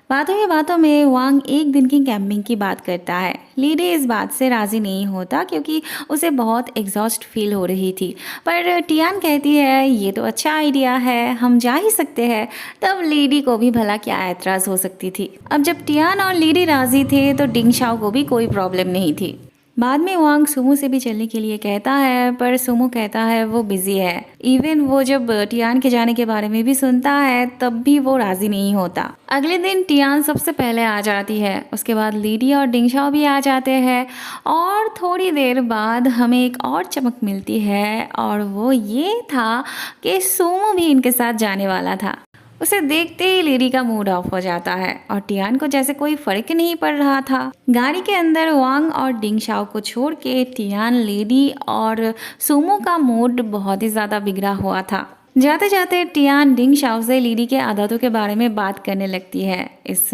बातों ही बातों में वांग एक दिन की कैंपिंग की बात करता है। लीडी इस बात से राजी नहीं होता क्योंकि उसे बहुत एग्जॉस्ट फील हो रही थी। पर टियान कहती है ये तो अच्छा आइडिया है, हम जा ही सकते हैं। तब लीडी को भी भला क्या एतराज हो सकती थी। अब जब टियान और लीडी राजी थे तो डिंग शाओ को भी कोई प्रॉब्लम नहीं थी। बाद में वांग सुमो से भी चलने के लिए कहता है, पर सुमो कहता है वो बिजी है। इवन वो जब टियान के जाने के बारे में भी सुनता है तब भी वो राजी नहीं होता। अगले दिन टियान सबसे पहले आ जाती है, उसके बाद लीडी और डिंगशाओ भी आ जाते हैं और थोड़ी देर बाद हमें एक और चमक मिलती है और वो ये था कि सुमो भी इनके साथ जाने वाला था। उसे देखते ही लीडी का मूड ऑफ हो जाता है और टियान को जैसे कोई फर्क नहीं पड़ रहा था। गाड़ी के अंदर वांग और डिंग शाओ को छोड़ के टियान, लीडी और सुमो का मूड बहुत ही ज्यादा बिगड़ा हुआ था। जाते जाते टियान डिंग शाओ से लीडी के आदतों के बारे में बात करने लगती है। इस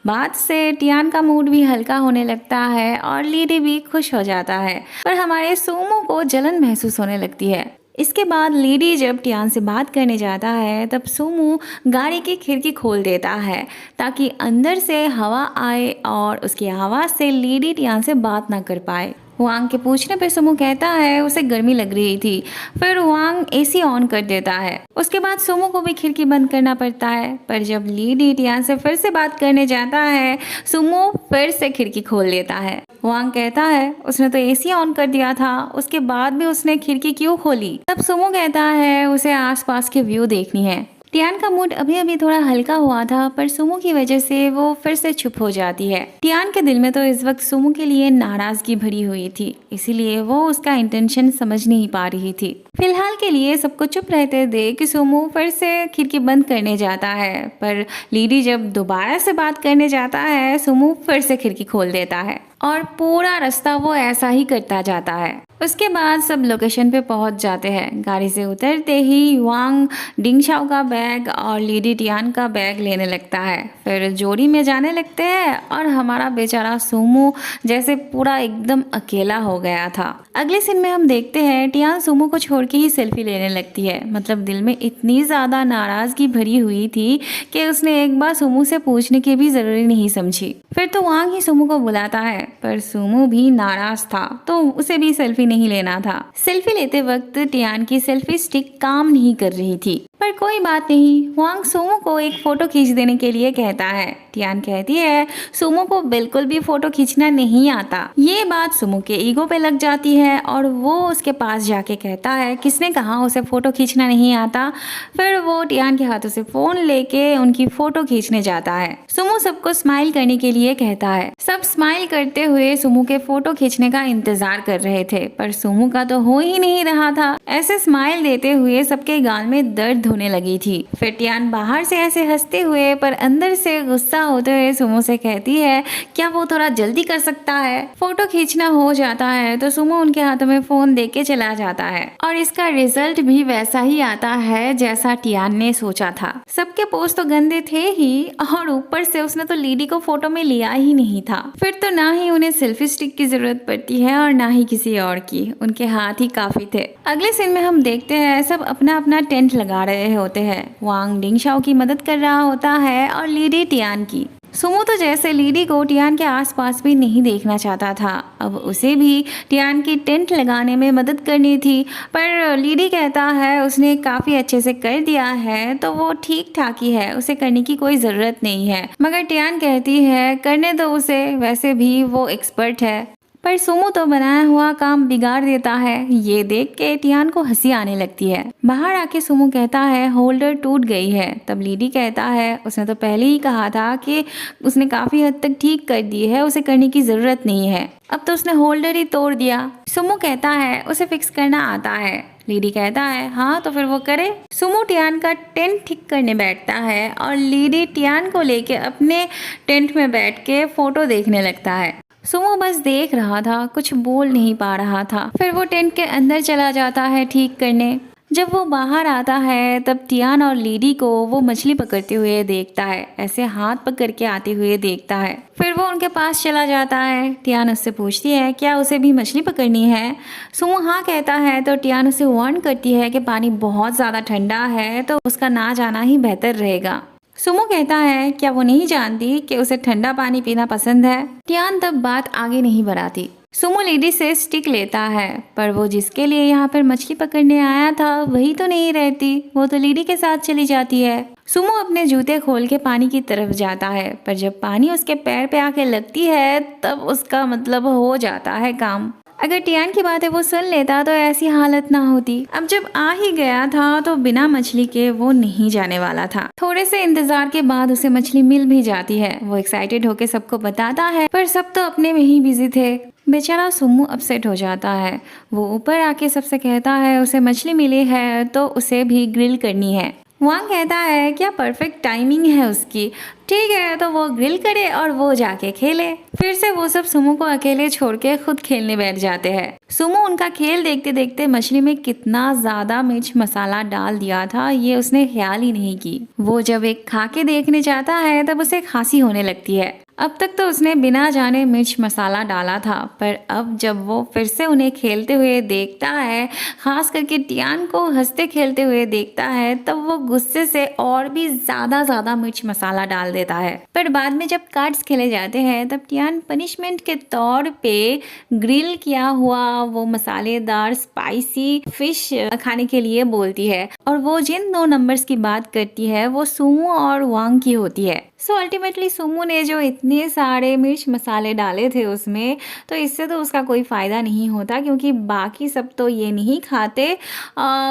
बात से टियान का मूड भी हल्का होने लगता है और लीडी भी खुश हो जाता है, पर हमारे सुमो को जलन महसूस होने लगती है। इसके बाद लीडी जब टियान से बात करने जाता है तब सुमो गाड़ी की खिड़की खोल देता है ताकि अंदर से हवा आए और उसकी आवाज़ से लीडी टियान से बात ना कर पाए। वांग के पूछने पर सुमो कहता है उसे गर्मी लग रही थी। फिर वांग एसी ऑन कर देता है। उसके बाद सुमो को भी खिड़की बंद करना पड़ता है, पर जब लीडी टियान से फिर से बात करने जाता है सुमो फिर से खिड़की खोल देता है। वांग कहता है उसने तो एसी ऑन कर दिया था, उसके बाद भी उसने खिड़की क्यों खोली। तब सुमो कहता है उसे आसपास के व्यू देखनी है। टियान का मूड अभी अभी थोड़ा हल्का हुआ था, पर सुमो की वजह से वो फिर से चुप हो जाती है। टियान के दिल में तो इस वक्त सुमो के लिए नाराजगी भरी हुई थी, इसीलिए वो उसका इंटेंशन समझ नहीं पा रही थी। फिलहाल के लिए सबको चुप रहते देख सुमो फिर से खिड़की बंद करने जाता है, पर लीडी जब दोबारा से बात करने जाता है सुमो फिर से खिड़की खोल देता है और पूरा रास्ता वो ऐसा ही करता जाता है। उसके बाद सब लोकेशन पे पहुंच जाते हैं। गाड़ी से उतरते ही वांग डिंग शाओ का बैग और लीडी टियान का बैग लेने लगता है। फिर जोड़ी में जाने लगते हैं और हमारा बेचारा सुमो जैसे पूरा एकदम अकेला हो गया था। अगले सीन में हम देखते हैं टियान सुमो को छोड़ के ही सेल्फी लेने लगती है। मतलब दिल में इतनी ज्यादा नाराजगी भरी हुई थी कि उसने एक बार सुमो से पूछने की भी जरूरी नहीं समझी। फिर तो वांग ही सुमो को बुलाता है, पर सुमो भी नाराज था तो उसे भी सेल्फी नहीं लेना था। सेल्फी लेते वक्त टियान की सेल्फी स्टिक काम नहीं कर रही थी, पर कोई बात नहीं। वांग सुमो को एक फोटो खींच देने के लिए कहता है। टियान कहती है सुमो को बिल्कुल भी फोटो खींचना नहीं आता। ये बात सुमो के ईगो पे लग जाती है और वो उसके पास जाके कहता है किसने कहा उसे फोटो खींचना नहीं आता। फिर वो टियान के हाथों से फोन लेके उनकी फोटो खींचने जाता है। सुमो सबको स्माइल करने के लिए कहता है। सब स्माइल करते हुए सुमो के फोटो खींचने का इंतजार कर रहे थे, पर सुमो का तो हो ही नहीं रहा था। ऐसे स्माइल देते हुए सबके गाल में दर्द होने लगी थी। फिर टियान बाहर से ऐसे हंसते हुए पर अंदर से गुस्सा होते हुए सुमो से कहती है क्या वो थोड़ा जल्दी कर सकता है। फोटो खींचना हो जाता है तो सुमो उनके हाथों में फोन देके चला जाता है और इसका रिजल्ट भी वैसा ही आता है जैसा टियान ने सोचा था। सबके पोज तो गंदे थे ही और ऊपर से उसने तो लीडी को फोटो में लिया ही नहीं था। फिर तो ना ही उन्हें सेल्फी स्टिक की जरूरत पड़ती है और ना ही किसी और की, उनके हाथ ही काफी थे। अगले सीन में हम देखते हैं सब अपना अपना टेंट लगा रहे होते हैं। वांग डिंग शाओ की मदद कर रहा होता है और लीडी टियान की। सुमो तो जैसे लीडी को टियान के आसपास भी नहीं देखना चाहता था। अब उसे भी टियान की टेंट लगाने में मदद करनी थी, पर लीडी कहता है उसने काफ़ी अच्छे से कर दिया है तो वो ठीक ठाक ही है, उसे करने की कोई ज़रूरत नहीं है। मगर टियान कहती है करने दो उसे, वैसे भी वो एक्सपर्ट है। पर सुमो तो बनाया हुआ काम बिगाड़ देता है। ये देख के टियान को हंसी आने लगती है। बाहर आके सुमो कहता है होल्डर टूट गई है। तब लीडी कहता है उसने तो पहले ही कहा था कि उसने काफी हद तक ठीक कर दी है, उसे करने की जरूरत नहीं है। अब तो उसने होल्डर ही तोड़ दिया। सुमो कहता है उसे फिक्स करना आता है। लीडी कहता है हाँ तो फिर वो करे। सुमो टियान का टेंट ठीक करने बैठता है और लीडी टियान को लेके अपने टेंट में बैठ के फोटो देखने लगता है। सुमो बस देख रहा था, कुछ बोल नहीं पा रहा था। फिर वो टेंट के अंदर चला जाता है ठीक करने। जब वो बाहर आता है तब टियान और लीडी को वो मछली पकड़ते हुए देखता है, ऐसे हाथ पकड़ के आते हुए देखता है। फिर वो उनके पास चला जाता है। टियान उससे पूछती है क्या उसे भी मछली पकड़नी है। सुमो हाँ कहता है तो टियान उसे वार्न करती है कि पानी बहुत ज़्यादा ठंडा है तो उसका ना जाना ही बेहतर रहेगा। सुमो कहता है क्या वो नहीं जानती कि उसे ठंडा पानी पीना पसंद है। टियान तब बात आगे नहीं बढ़ाती। सुमो लेडी से स्टिक लेता है, पर वो जिसके लिए यहाँ पर मछली पकड़ने आया था वही तो नहीं रहती, वो तो लीडी के साथ चली जाती है। सुमो अपने जूते खोल के पानी की तरफ जाता है, पर जब पानी उसके पैर पे आके लगती है तब उसका मतलब हो जाता है काम। अगर टियान की बातें वो सुन लेता तो ऐसी हालत ना होती। अब जब आ ही गया था तो बिना मछली के वो नहीं जाने वाला था। थोड़े से इंतजार के बाद उसे मछली मिल भी जाती है। वो एक्साइटेड होके सबको बताता है, पर सब तो अपने में ही बिजी थे। बेचारा सुमो अपसेट हो जाता है। वो ऊपर आके सबसे कहता है उसे मछली मिली है तो उसे भी ग्रिल करनी है। वांग कहता है क्या परफेक्ट टाइमिंग है उसकी। ठीक है तो वो ग्रिल करे और वो जाके खेले। फिर से वो सब सुमो को अकेले छोड़ के खुद खेलने बैठ जाते हैं। सुमो उनका खेल देखते देखते मछली में कितना ज्यादा मिर्च मसाला डाल दिया था ये उसने ख्याल ही नहीं की। वो जब एक खा के देखने जाता है तब उसे खांसी होने लगती है। अब तक तो उसने बिना जाने मिर्च मसाला डाला था, पर अब जब वो फिर से उन्हें खेलते हुए देखता है, खास करके टियान को हंसते खेलते हुए देखता है, तब वो गुस्से से और भी ज्यादा मिर्च मसाला डाल देता है। पर बाद में जब कार्ड्स खेले जाते हैं तब टियान पनिशमेंट के तौर पे ग्रिल किया हुआ वो मसालेदार स्पाइसी फिश खाने के लिए बोलती है, और वो जिन 2 नंबर्स की बात करती है वो सुमो और वांग की होती है। सो अल्टीमेटली सुमो ने जो इतने सारे मिर्च मसाले डाले थे उसमें, तो इससे तो उसका कोई फ़ायदा नहीं होता क्योंकि बाकी सब तो ये नहीं खाते,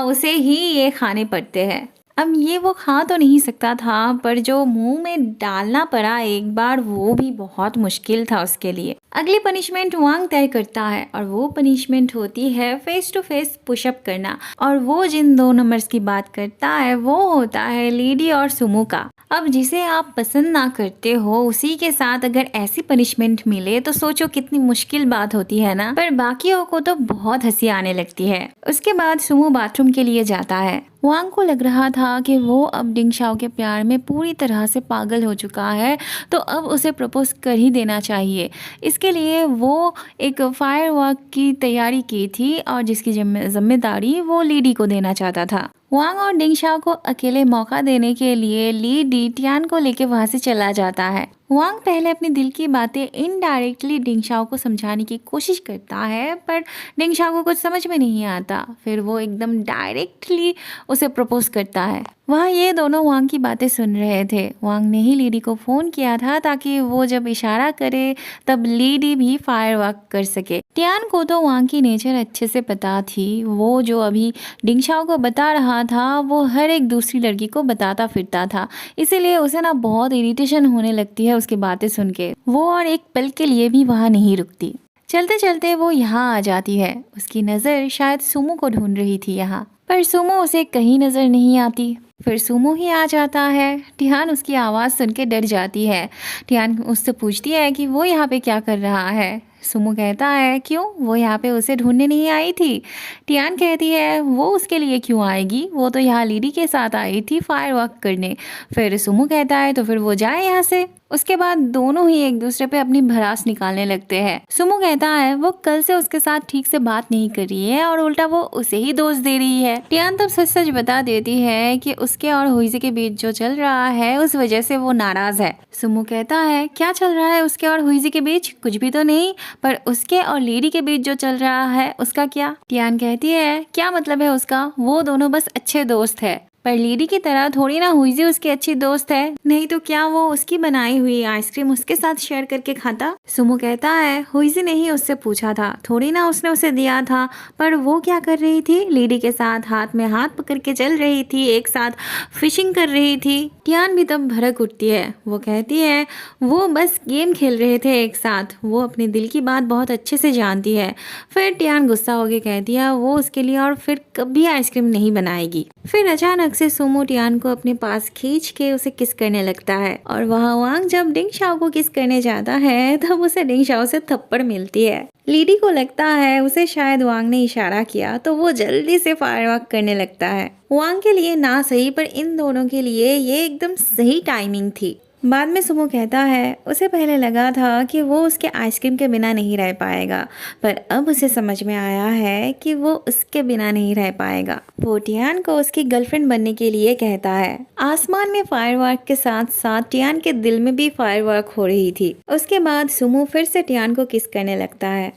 उसे ही ये खाने पड़ते हैं। अब ये वो खा तो नहीं सकता था, पर जो मुंह में डालना पड़ा एक बार वो भी बहुत मुश्किल था उसके लिए। अगली पनिशमेंट वांग तय करता है और वो पनिशमेंट होती है फेस टू फेस पुशअप करना, और वो जिन 2 नंबर्स की बात करता है वो होता है लीडी और सुमो का। अब जिसे आप पसंद ना करते हो उसी के साथ अगर ऐसी पनिशमेंट मिले तो सोचो कितनी मुश्किल बात होती है ना। पर बाकियों को तो बहुत हंसी आने लगती है। उसके बाद सुमो बाथरूम के लिए जाता है। वांग को लग रहा था कि वो अब डिंगशाओ के प्यार में पूरी तरह से पागल हो चुका है, तो अब उसे प्रपोज कर ही देना चाहिए। इसके लिए वो एक फायरवर्क की तैयारी की थी और जिसकी जिम्मेदारी वो लीडी को देना चाहता था। वांग और डिंगशाओ को अकेले मौका देने के लिए लीडी टियान को लेकर वहां से चला जाता है। वांग पहले अपनी दिल की बातें इनडायरेक्टली डिंगशाओ को समझाने की कोशिश करता है, पर डिंगशाओ को कुछ समझ में नहीं आता। फिर वो एकदम डायरेक्टली उसे प्रपोज करता है। वहाँ ये दोनों वांग की बातें सुन रहे थे। वांग ने ही लीडी को फ़ोन किया था ताकि वो जब इशारा करे तब लीडी भी फायरवर्क कर सके। टियान को तो वांग की नेचर अच्छे से पता थी। वो जो अभी डिंगशाओ को बता रहा था वो हर एक दूसरी लड़की को बताता फिरता था, इसीलिए उसे ना बहुत इरिटेशन होने लगती है उसकी बातें सुन के। वो और एक पल के लिए भी वहाँ नहीं रुकती। चलते चलते वो यहाँ आ जाती है। उसकी नज़र शायद सुमो को ढूंढ रही थी यहाँ, पर सुमो उसे कहीं नज़र नहीं आती। फिर सुमो ही आ जाता है। टियान उसकी आवाज़ सुन के डर जाती है। टियान उससे पूछती है कि वो यहाँ पे क्या कर रहा है। सुमो कहता है क्यों, वो यहाँ पे उसे ढूंढने नहीं आई थी। टियान कहती है वो उसके लिए क्यों आएगी, वो तो यहाँ लीडी के साथ आई थी फायरवर्क करने। फिर सुमो कहता है तो फिर वो जाए यहाँ से। उसके बाद दोनों ही एक दूसरे पे अपनी भड़ास निकालने लगते हैं। सुमो कहता है वो कल से उसके साथ ठीक से बात नहीं कर रही है और उल्टा वो उसे ही दोष दे रही है। टियान तब सच सच बता देती है कि उसके और हुईजी के बीच जो चल रहा है उस वजह से वो नाराज है। सुमो कहता है क्या चल रहा है उसके और हुईजी के बीच, कुछ भी तो नहीं, पर उसके और लीडी के बीच जो चल रहा है उसका क्या। टियान कहती है क्या मतलब है उसका, वो दोनों बस अच्छे दोस्त है, पर लीडी की तरह थोड़ी ना हुईजी उसकी अच्छी दोस्त है, नहीं तो क्या वो उसकी बनाई हुई आइसक्रीम उसके साथ शेयर करके खाता। सुमो कहता है हुईजी ने ही उससे पूछा था, थोड़ी ना उसने उसे दिया था। पर वो क्या कर रही थी, लीडी के साथ हाथ में हाथ पकड़ के चल रही थी, एक साथ फिशिंग कर रही थी। टियान भी तब भड़क उठती है। वो कहती है वो बस गेम खेल रहे थे एक साथ, वो अपने दिल की बात बहुत अच्छे से जानती है। फिर टियान गुस्सा होकर कहती है वो उसके लिए और फिर कभी आइसक्रीम नहीं बनाएगी। फिर अचानक से सुमो टियान को अपने पास खींच के उसे किस करने लगता है, और वहाँ वांग जब डिंगशाओ को किस करने जाता है तब उसे डिंगशाओ से थप्पड़ मिलती है। लीडी को लगता है उसे शायद वांग ने इशारा किया, तो वो जल्दी से फायरवर्क करने लगता है। वांग के लिए ना सही, पर इन दोनों के लिए ये एकदम सही टाइमिंग थी। बाद में सुमो कहता है उसे पहले लगा था कि वो उसके आइसक्रीम के बिना नहीं रह पाएगा, पर अब उसे समझ में आया है कि वो उसके बिना नहीं रह पाएगा। वो टियान को उसकी गर्लफ्रेंड बनने के लिए कहता है। आसमान में फायरवर्क के साथ साथ टियान के दिल में भी फायरवर्क हो रही थी। उसके बाद सुमो फिर से टियान को किस करने लगता है।